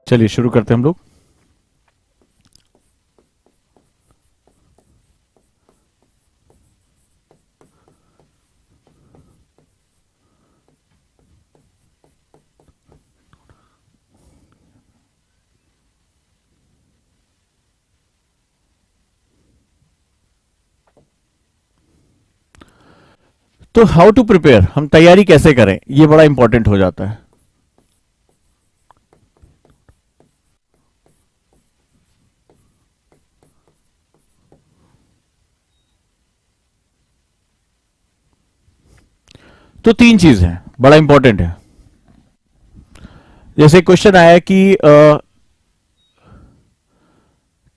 चलिए शुरू करते हैं हम लोग। तो हाउ टू प्रिपेयर, हम तैयारी कैसे करें, ये बड़ा इंपॉर्टेंट हो जाता है। तो तीन चीज है, बड़ा इंपॉर्टेंट है। जैसे क्वेश्चन आया कि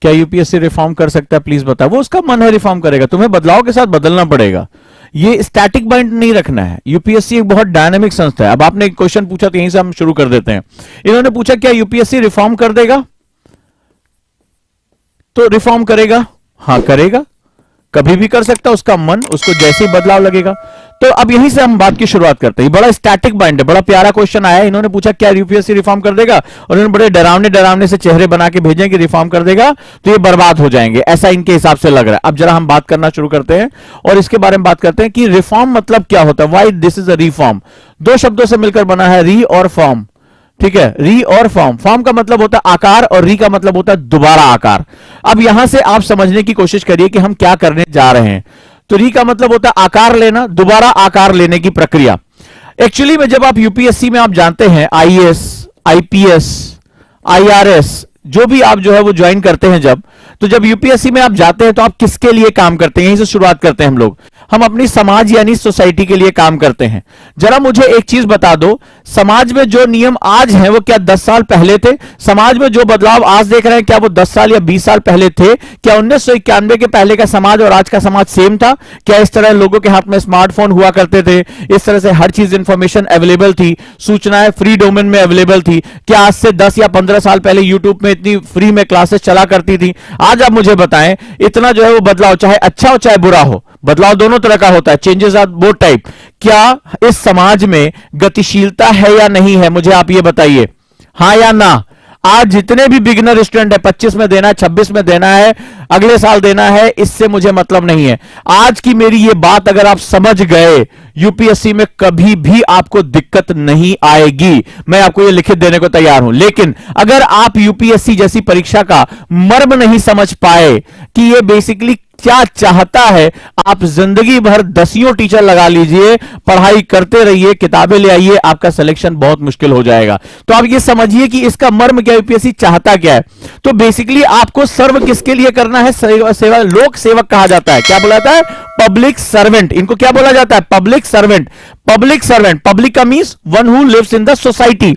क्या यूपीएससी रिफॉर्म कर सकता है, प्लीज बताओ। वो उसका मन है, रिफॉर्म करेगा, तुम्हें बदलाव के साथ बदलना पड़ेगा। ये स्टैटिक माइंड नहीं रखना है। यूपीएससी एक बहुत डायनामिक संस्था है। अब आपने एक क्वेश्चन पूछा तो यहीं से हम शुरू कर देते हैं। इन्होंने पूछा क्या यूपीएससी रिफॉर्म कर देगा, तो रिफॉर्म करेगा, हाँ करेगा, कभी भी कर सकता, उसका मन, उसको जैसे ही बदलाव लगेगा। तो अब यहीं से हम बात की शुरुआत करते हैं। बड़ा स्टैटिक माइंड है, बड़ा प्यारा क्वेश्चन आया। इन्होंने पूछा क्या यूपीएससी रिफॉर्म कर देगा, और इन्होंने बड़े डरावने डरावने से चेहरे बना के भेजे कि रिफॉर्म कर देगा तो ये बर्बाद हो जाएंगे, ऐसा इनके हिसाब से लग रहा है। अब जरा हम बात करना शुरू करते हैं और इसके बारे में बात करते हैं कि रिफॉर्म मतलब क्या होता है, why this is a reform. दो शब्दों से मिलकर बना है, री और फॉर्म। ठीक है, री और फॉर्म। फॉर्म का मतलब होता है आकार और री का मतलब होता है दोबारा आकार। अब यहां से आप समझने की कोशिश करिए कि हम क्या करने जा रहे हैं। तो री का मतलब होता है आकार लेना, दोबारा आकार लेने की प्रक्रिया। एक्चुअली में जब आप यूपीएससी में आप जानते हैं आईएएस, आईपीएस, आईआरएस, जो भी आप जो है वो ज्वाइन करते हैं, जब यूपीएससी में आप जाते हैं तो आप किसके लिए काम करते हैं, यहीं से शुरुआत करते हैं हम लोग। हम अपनी समाज यानी सोसाइटी के लिए काम करते हैं। जरा मुझे एक चीज बता दो, समाज में जो नियम आज हैं वो क्या 10 साल पहले थे? समाज में जो बदलाव आज देख रहे हैं क्या वो 10 साल या 20 साल पहले थे? क्या 1991 के पहले का समाज और आज का समाज सेम था? क्या इस तरह लोगों के हाथ में स्मार्टफोन हुआ करते थे, इस तरह से हर चीज इंफॉर्मेशन अवेलेबल थी, सूचनाएं फ्री डोमेन में अवेलेबल थी? क्या आज से 10 या 15 साल पहले यूट्यूब में इतनी फ्री में क्लासेस चला करती थी? आज आप मुझे बताएं, इतना जो है वो बदलाव, चाहे अच्छा हो चाहे बुरा हो, बदलाव दोनों तरह का होता है, चेंजेस आर बोथ टाइप। क्या इस समाज में गतिशीलता है या नहीं है, मुझे आप ये बताइए, हाँ या ना? आज जितने भी बिगिनर स्टूडेंट है, 25 में देना है, 26 में देना है, अगले साल देना है, इससे मुझे मतलब नहीं है। आज की मेरी ये बात अगर आप समझ गए, यूपीएससी में कभी भी आपको दिक्कत नहीं आएगी। मैं आपको ये लिखित देने को तैयार हूं। लेकिन अगर आप यूपीएससी जैसी परीक्षा का मर्म नहीं समझ पाए कि ये बेसिकली क्या चाहता है, आप जिंदगी भर दसियों टीचर लगा लीजिए, पढ़ाई करते रहिए, किताबें ले आइए, आपका सिलेक्शन बहुत मुश्किल हो जाएगा। तो आप ये समझिए कि इसका मर्म क्या, यूपीएससी चाहता क्या है। तो बेसिकली आपको सर्व किसके लिए करना है? सेवा, लोक सेवक कहा जाता है। क्या बोला जाता है? Public servant. इनको क्या बोला जाता है? Public servant. Public servant, public का means one who lives in the society.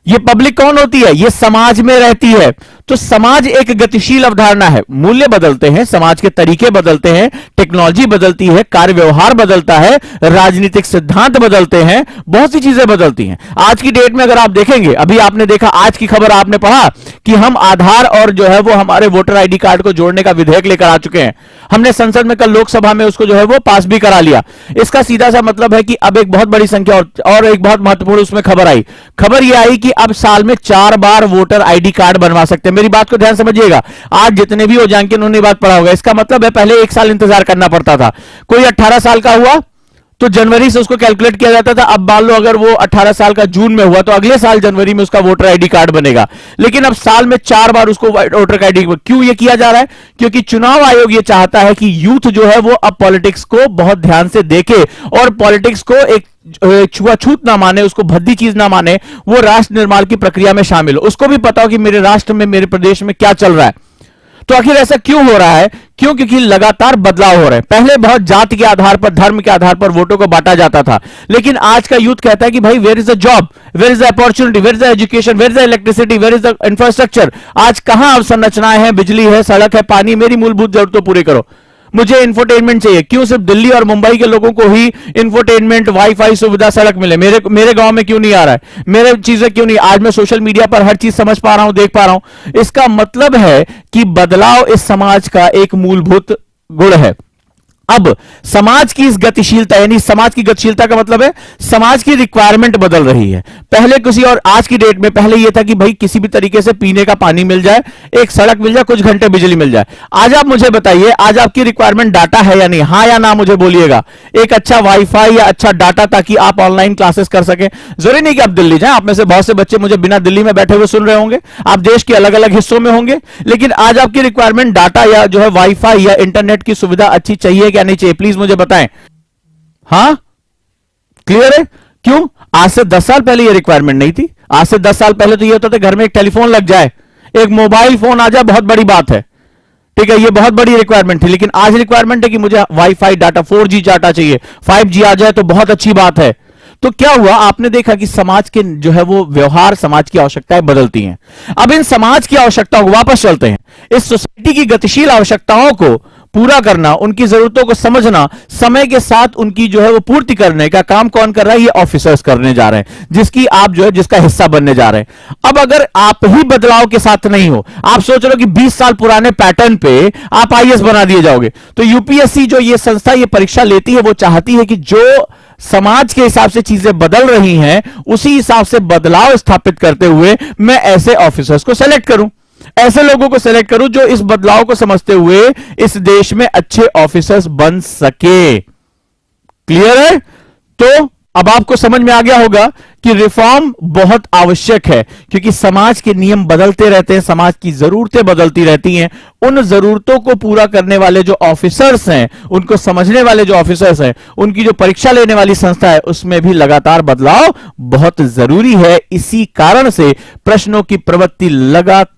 ये पब्लिक कौन होती है? ये समाज में रहती है। तो समाज एक गतिशील अवधारणा है, मूल्य बदलते हैं, समाज के तरीके बदलते हैं, टेक्नोलॉजी बदलती है, कार्य व्यवहार बदलता है, राजनीतिक सिद्धांत बदलते हैं, बहुत सी चीजें बदलती हैं। आज की डेट में अगर आप देखेंगे, अभी आपने देखा, आज की खबर आपने पढ़ा कि हम आधार और जो है वो हमारे वोटर आईडी कार्ड को जोड़ने का विधेयक लेकर आ चुके हैं। हमने संसद में कल लोकसभा में उसको जो है वो पास भी करा लिया। इसका सीधा सा मतलब है कि अब एक बहुत बड़ी संख्या और एक बहुत महत्वपूर्ण उसमें खबर आई। खबर यह आई कि अब साल में 4 बार वोटर आईडी कार्ड बनवा सकते हैं। मेरी बात को ध्यान समझिएगा, आज जितने भी हो जाएंगे उन्होंने बात पढ़ा होगा। इसका मतलब है पहले 1 साल इंतजार करना पड़ता था। कोई 18 साल का हुआ तो जनवरी से उसको कैलकुलेट किया जाता था। अब मान लो अगर वो 18 साल का जून में हुआ तो अगले साल जनवरी में उसका वोटर आईडी कार्ड बनेगा। लेकिन अब साल में 4 बार उसको वोटर आईडी, क्यों ये किया जा रहा है? क्योंकि चुनाव आयोग ये चाहता है कि यूथ जो है वो अब पॉलिटिक्स को बहुत ध्यान से देखे और पॉलिटिक्स को एक छुआछूत ना माने, उसको भद्दी चीज ना माने, वो राष्ट्र निर्माण की प्रक्रिया में शामिल हो। उसको भी पता हो कि मेरे राष्ट्र में, मेरे प्रदेश में क्या चल रहा है। तो आखिर ऐसा क्यों हो रहा है? क्यों? क्योंकि लगातार बदलाव हो रहे हैं। पहले बहुत जाति के आधार पर, धर्म के आधार पर वोटों को बांटा जाता था, लेकिन आज का यूथ कहता है कि भाई where is the job, where is the opportunity, where is the education, where is the electricity, where is the infrastructure. आज कहां अवसंरचनाएं हैं, बिजली है, सड़क है, पानी, मेरी मूलभूत जरूरतों पूरी करो। मुझे इंफोटेनमेंट चाहिए। क्यों सिर्फ दिल्ली और मुंबई के लोगों को ही इंफोटेनमेंट, वाईफाई सुविधा, सड़क मिले, मेरे गांव में क्यों नहीं आ रहा है? मेरे चीजें क्यों नहीं? आज मैं सोशल मीडिया पर हर चीज समझ पा रहा हूं, देख पा रहा हूं। इसका मतलब है कि बदलाव इस समाज का एक मूलभूत गुण है। अब समाज की इस गतिशीलता, यानी समाज की गतिशीलता का मतलब है समाज की रिक्वायरमेंट बदल रही है। पहले किसी और, आज की डेट में पहले यह था कि भाई किसी भी तरीके से पीने का पानी मिल जाए, एक सड़क मिल जाए, कुछ घंटे बिजली मिल जाए। आज आप मुझे बताइए, आज आपकी रिक्वायरमेंट डाटा है या नहीं? हां या ना मुझे बोलिएगा। एक अच्छा वाईफाई या अच्छा डाटा, ताकि आप ऑनलाइन क्लासेस कर सकें। जरूरी नहीं कि आप दिल्ली जाएं, आप में से बहुत से बच्चे मुझे बिना दिल्ली में बैठे हुए सुन रहे होंगे, आप देश के अलग अलग हिस्सों में होंगे, लेकिन आज आपकी रिक्वायरमेंट डाटा या जो है वाईफाई या इंटरनेट की सुविधा अच्छी चाहिए क्या नहीं चाहिए? प्लीज मुझे बताएं। हां, क्लियर है? क्यों? आज से 10 साल पहले ये रिक्वायरमेंट नहीं थी। आज से 10 साल पहले तो ये होता था घर में एक टेलीफोन लग जाए, एक मोबाइल फोन आ जाए, बहुत बड़ी बात है। ठीक है, ये बहुत बड़ी रिक्वायरमेंट थी। लेकिन आज रिक्वायरमेंट है कि मुझे वाईफाई डाटा, 4G डाटा चाहिए, 5G आ जाए तो बहुत अच्छी बात है। तो क्या हुआ, आपने देखा कि समाज के जो है वो व्यवहार, समाज की आवश्यकताएं बदलती हैं। अब इन समाज की आवश्यकताओं को वापस चलते हैं, इस सोसाइटी की गतिशील आवश्यकताओं को पूरा करना, उनकी जरूरतों को समझना, समय के साथ उनकी जो है वो पूर्ति करने का काम कौन कर रहा है? ये ऑफिसर्स करने जा रहे हैं, जिसकी आप जो है जिसका हिस्सा बनने जा रहे हैं। अब अगर आप ही बदलाव के साथ नहीं हो, आप सोच रहे हो कि 20 साल पुराने पैटर्न पे आप आईएएस बना दिए जाओगे, तो यूपीएससी जो ये संस्था ये परीक्षा लेती है, वो चाहती है कि जो समाज के हिसाब से चीजें बदल रही हैं, उसी हिसाब से बदलाव स्थापित करते हुए मैं ऐसे ऑफिसर्स को सेलेक्ट करूं, ऐसे लोगों को सेलेक्ट करूं जो इस बदलाव को समझते हुए इस देश में अच्छे ऑफिसर्स बन सके। क्लियर है? तो अब आपको समझ में आ गया होगा कि रिफॉर्म बहुत आवश्यक है, क्योंकि समाज के नियम बदलते रहते हैं, समाज की जरूरतें बदलती रहती हैं। उन जरूरतों को पूरा करने वाले जो ऑफिसर्स हैं, उनको समझने वाले जो ऑफिसर्स हैं, उनकी जो परीक्षा लेने वाली संस्था है, उसमें भी लगातार बदलाव बहुत जरूरी है। इसी कारण से प्रश्नों की प्रवृत्ति लगातार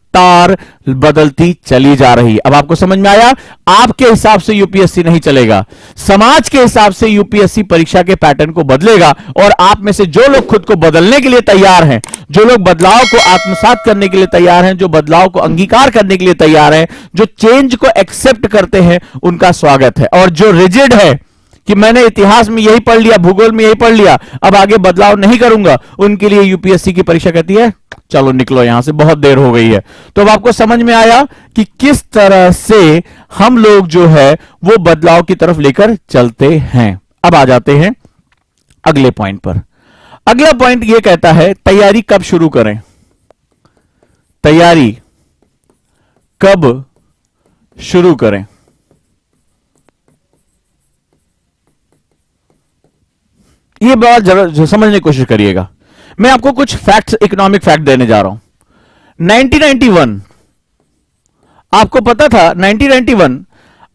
बदलती चली जा रही है। अब आपको समझ में आया? आपके हिसाब से यूपीएससी नहीं चलेगा, समाज के हिसाब से यूपीएससी परीक्षा के पैटर्न को बदलेगा। और आप में से जो लोग खुद को बदलने के लिए तैयार हैं, जो लोग बदलाव को आत्मसात करने के लिए तैयार हैं, जो बदलाव को अंगीकार करने के लिए तैयार हैं, जो चेंज को एक्सेप्ट करते हैं, उनका स्वागत है। और जो रिजिड है कि मैंने इतिहास में यही पढ़ लिया, भूगोल में यही पढ़ लिया, अब आगे बदलाव नहीं करूंगा, उनके लिए यूपीएससी की परीक्षा कहती है चलो निकलो यहां से, बहुत देर हो गई है। तो अब आपको समझ में आया कि किस तरह से हम लोग जो है वो बदलाव की तरफ लेकर चलते हैं। अब आ जाते हैं अगले पॉइंट पर। अगला पॉइंट ये कहता है तैयारी कब शुरू करें? तैयारी कब शुरू करें? ये बात जरा समझने की कोशिश करिएगा। मैं आपको कुछ फैक्ट्स, इकोनॉमिक फैक्ट देने जा रहा हूं। 1991, आपको पता था 1991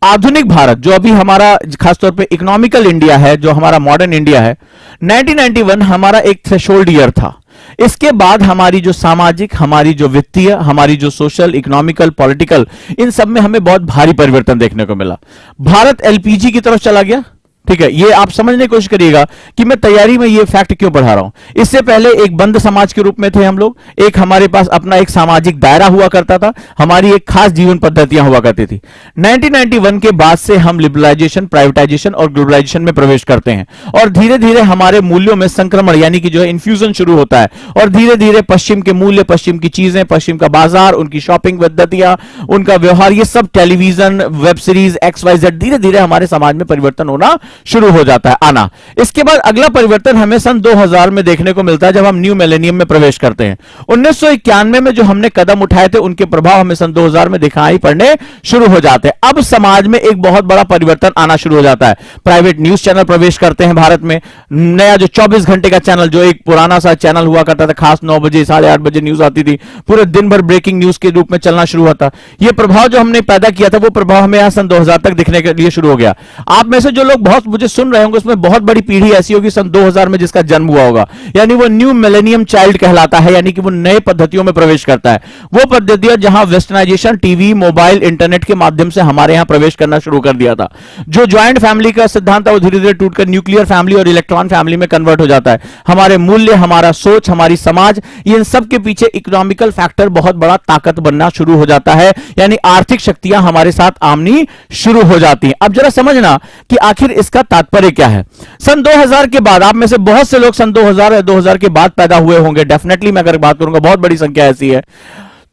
आधुनिक भारत जो अभी हमारा खासतौर पे इकोनॉमिकल इंडिया है, जो हमारा मॉडर्न इंडिया है, 1991 हमारा एक थ्रेशोल्ड ईयर था। इसके बाद हमारी जो सामाजिक, हमारी जो वित्तीय, हमारी जो सोशल, इकोनॉमिकल, पॉलिटिकल, इन सब में हमें बहुत भारी परिवर्तन देखने को मिला। भारत एलपीजी की तरफ चला गया। ठीक है, ये आप समझने की कोशिश करिएगा कि मैं तैयारी में ये फैक्ट क्यों पढ़ा रहा हूं। इससे पहले एक बंद समाज के रूप में थे हम लोग, एक हमारे पास अपना एक सामाजिक दायरा हुआ करता था, हमारी एक खास जीवन पद्धतियां हुआ करती थी। 1991 के बाद से हम लिबरलाइजेशन, प्राइवेटाइजेशन और ग्लोबलाइजेशन में प्रवेश करते हैं, और धीरे धीरे हमारे मूल्यों में संक्रमण यानी कि जो है इन्फ्यूजन शुरू होता है, और धीरे धीरे पश्चिम के मूल्य, पश्चिम की चीजें, पश्चिम का बाजार, उनकी शॉपिंग पद्धतियां, उनका व्यवहार, ये सब टेलीविजन, वेब सीरीज, XYZ, धीरे धीरे हमारे समाज में परिवर्तन होना शुरू हो जाता है, आना। इसके बाद अगला परिवर्तन हमें सन 2000 में देखने को मिलता है, जब हम न्यू मिलेनियम में प्रवेश करते हैं। 1991 में जो हमने कदम उठाए थे, उनके प्रभाव हमें सन 2000 में दिखाई पड़ने शुरू हो जाते हैं। अब समाज में एक बहुत बड़ा परिवर्तन आना शुरू हो जाता है। प्राइवेट न्यूज चैनल प्रवेश करते हैं भारत में। नया जो 24 घंटे का चैनल, जो एक पुराना सा चैनल हुआ करता था, खास 9 बजे, 8:30 बजे न्यूज आती थी, पूरे दिन भर ब्रेकिंग न्यूज के रूप में चलना शुरू हुआ था। यह प्रभाव जो हमने पैदा किया था, वो प्रभाव हमें यहां सन 2000 तक दिखने के लिए शुरू हो गया। आप में से जो लोग बहुत मुझे सुन रहे होंगे, उसमें बहुत बड़ी पीढ़ी ऐसी होगी सन 2000 में जिसका जन्म हुआ होगा, यानी वो न्यू मिलेनियम चाइल्ड कहलाता है, यानी कि वो नए पद्धतियों में प्रवेश करता है। वो पद्धतियां जहां वेस्टर्नाइजेशन, टीवी, मोबाइल, इंटरनेट के माध्यम से हमारे यहां प्रवेश करना शुरू कर दिया था। जो ज्वाइंट फैमिली का सिद्धांत था, वो धीरे धीरे टूटकर न्यूक्लियर फैमिली और इलेक्ट्रॉन फैमिली में कन्वर्ट हो जाता है। हमारे मूल्य, हमारा सोच, हमारी समाज, इन सब के पीछे इकोनॉमिकल फैक्टर बहुत बड़ा ताकत बनना शुरू हो जाता है, यानी आर्थिक शक्तियां हमारे साथ आमनी शुरू हो जाती हैं। अब जरा समझना कि आखिर इसका तात्पर्य क्या है। सन 2000 के बाद, आप में से बहुत से लोग सन 2000 या 2000 के बाद पैदा हुए होंगे, डेफिनेटली मैं अगर बात करूंगा बहुत बड़ी संख्या ऐसी है।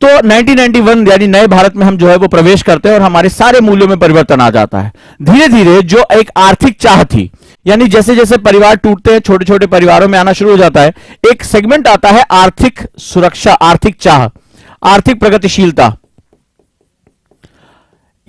तो 1991 यानी नए भारत में हम जो है वो प्रवेश करते हैं और हमारे सारे मूल्यों में परिवर्तन आ जाता है। धीरे धीरे जो एक आर्थिक चाह थी, यानी जैसे जैसे परिवार टूटते हैं, छोटे छोटे परिवारों में आना शुरू हो जाता है, एक सेगमेंट आता है आर्थिक सुरक्षा, आर्थिक चाह, आर्थिक प्रगतिशीलता।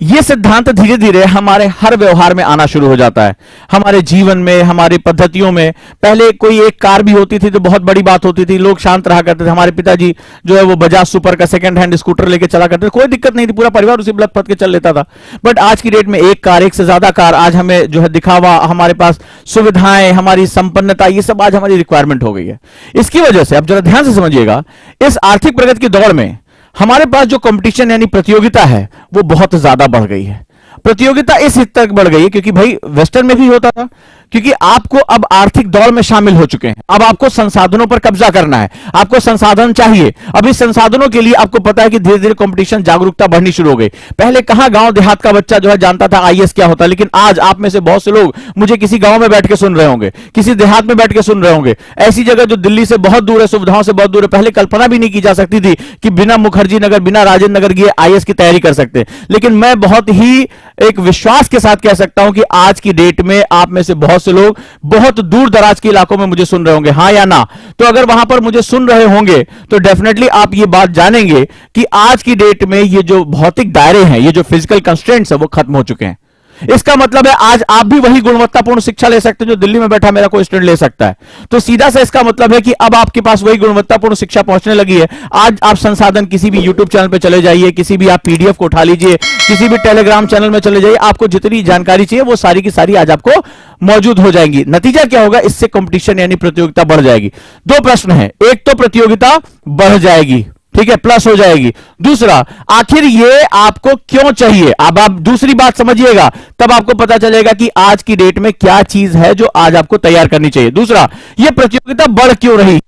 यह सिद्धांत धीरे धीरे हमारे हर व्यवहार में आना शुरू हो जाता है, हमारे जीवन में, हमारी पद्धतियों में। पहले कोई एक कार भी होती थी तो बहुत बड़ी बात होती थी, लोग शांत रहा करते थे। हमारे पिताजी जो है वो बजाज सुपर का सेकंड हैंड स्कूटर लेके चला करते थे, कोई दिक्कत नहीं थी, पूरा परिवार उसी लत पत के चल लेता था। बट आज की डेट में एक कार, एक से ज्यादा कार, आज हमें जो है दिखावा, हमारे पास सुविधाएं, हमारी संपन्नता, ये सब आज हमारी रिक्वायरमेंट हो गई है। इसकी वजह से, अब जरा ध्यान से समझिएगा, इस आर्थिक प्रगति की दौड़ में हमारे पास जो कंपटीशन यानी प्रतियोगिता है वो बहुत ज्यादा बढ़ गई है। प्रतियोगिता इस हद तक बढ़ गई है क्योंकि भाई वेस्टर्न में भी होता था, क्योंकि आपको अब आर्थिक दौड़ में शामिल हो चुके हैं। अब आपको संसाधनों पर कब्जा करना है, आपको संसाधन चाहिए। अब इस संसाधनों के लिए आपको पता है कि धीरे धीरे कंपटीशन, जागरूकता बढ़नी शुरू हो गई। पहले कहां गांव देहात का बच्चा जो है जानता था आईएएस क्या होता है, लेकिन आज आप में से बहुत से लोग मुझे किसी गांव में बैठ के सुन रहे होंगे, किसी देहात में बैठ के सुन रहे होंगे, ऐसी जगह जो दिल्ली से बहुत दूर है, सुविधाओं से बहुत दूर है। पहले कल्पना भी नहीं की जा सकती थी कि बिना मुखर्जी नगर, बिना राजेंद्र नगर गए आईएएस की तैयारी कर सकते। लेकिन मैं बहुत ही एक विश्वास के साथ कह सकता हूं कि आज की डेट में आप में से बहुत से लोग बहुत दूर दराज के इलाकों में मुझे सुन रहे होंगे, हां या ना? तो अगर वहां पर मुझे सुन रहे होंगे तो डेफिनेटली आप ये बात जानेंगे कि आज की डेट में ये जो भौतिक दायरे हैं, ये जो फिजिकल कंस्ट्रेंट्स है, वो खत्म हो चुके हैं। इसका मतलब है आज आप भी वही गुणवत्तापूर्ण शिक्षा ले सकते हैं जो दिल्ली में बैठा मेरा कोई स्टूडेंट ले सकता है। तो सीधा सा इसका मतलब है कि अब आपके पास वही गुणवत्तापूर्ण शिक्षा पहुंचने लगी है। आज आप संसाधन किसी भी यूट्यूब चैनल पे चले जाइए, किसी भी आप पीडीएफ को उठा लीजिए, किसी भी टेलीग्राम चैनल में चले जाइए, आपको जितनी जानकारी चाहिए वो सारी की सारी आज आपको मौजूद हो जाएंगी। नतीजा क्या होगा? इससे कंपटीशन यानी प्रतियोगिता बढ़ जाएगी। दो प्रश्न है, एक तो प्रतियोगिता बढ़ जाएगी, ठीक है, प्लस हो जाएगी। दूसरा, आखिर ये आपको क्यों चाहिए? अब आप दूसरी बात समझिएगा, तब आपको पता चलेगा कि आज की डेट में क्या चीज है जो आज आपको तैयार करनी चाहिए। दूसरा, ये प्रतियोगिता बढ़ क्यों रही?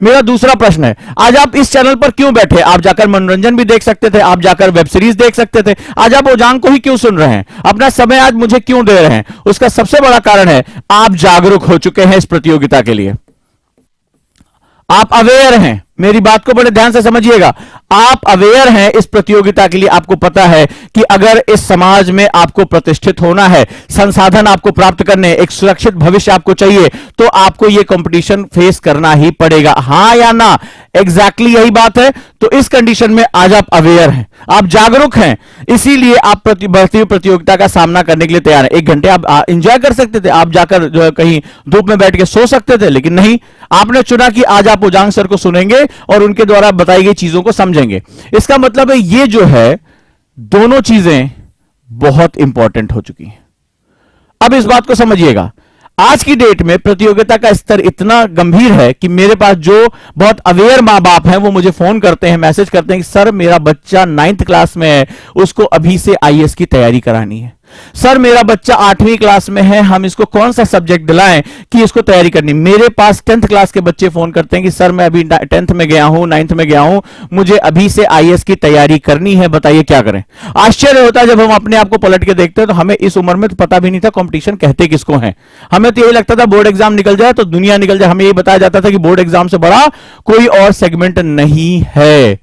मेरा दूसरा प्रश्न है, आज आप इस चैनल पर क्यों बैठे? आप जाकर मनोरंजन भी देख सकते थे, आप जाकर वेब सीरीज देख सकते थे, आज आप ओजांग को ही क्यों सुन रहे हैं? अपना समय आज मुझे क्यों दे रहे हैं? उसका सबसे बड़ा कारण है आप जागरूक हो चुके हैं इस प्रतियोगिता के लिए, आप अवेयर हैं। मेरी बात को बड़े ध्यान से समझिएगा, आप अवेयर हैं इस प्रतियोगिता के लिए। आपको पता है कि अगर इस समाज में आपको प्रतिष्ठित होना है, संसाधन आपको प्राप्त करने, एक सुरक्षित भविष्य आपको चाहिए, तो आपको यह कंपटीशन फेस करना ही पड़ेगा, हां या ना? एग्जैक्टली यही बात है। तो इस कंडीशन में आज आप अवेयर हैं, आप जागरूक हैं, इसीलिए आप बढ़ती हुई प्रतियोगिता का सामना करने के लिए तैयार हैं। 1 घंटे आप एंजॉय कर सकते थे, आप जाकर जो है कहीं धूप में बैठ के सो सकते थे, लेकिन नहीं, आपने चुना कि आज आप ओजांग सर को सुनेंगे और उनके द्वारा बताई गई चीजों को समझेंगे। इसका मतलब है ये जो है, दोनों चीजें बहुत इंपॉर्टेंट हो चुकी हैं। अब इस बात को समझिएगा, आज की डेट में प्रतियोगिता का स्तर इतना गंभीर है कि मेरे पास जो बहुत अवेयर मां बाप हैं वो मुझे फोन करते हैं, मैसेज करते हैं कि सर मेरा बच्चा 9th क्लास में है, उसको अभी से आईएएस की तैयारी करानी है। सर मेरा बच्चा 8वीं क्लास में है, हम इसको कौन सा सब्जेक्ट दिलाएं कि इसको तैयारी करनी। मेरे पास 10th क्लास के बच्चे फोन करते हैं कि सर मैं अभी 10th में गया हूं, 9th में गया हूं, मुझे अभी से आईएएस की तैयारी करनी है, बताइए क्या करें। आश्चर्य होता है जब हम अपने आप को पलट के देखते हैं, तो हमें इस उम्र में तो पता भी नहीं था कंपटीशन कहते किसको है। हमें तो यही लगता था बोर्ड एग्जाम निकल जाए तो दुनिया निकल जाए, हमें यही बताया जाता था कि बोर्ड एग्जाम से बड़ा कोई और सेगमेंट नहीं है।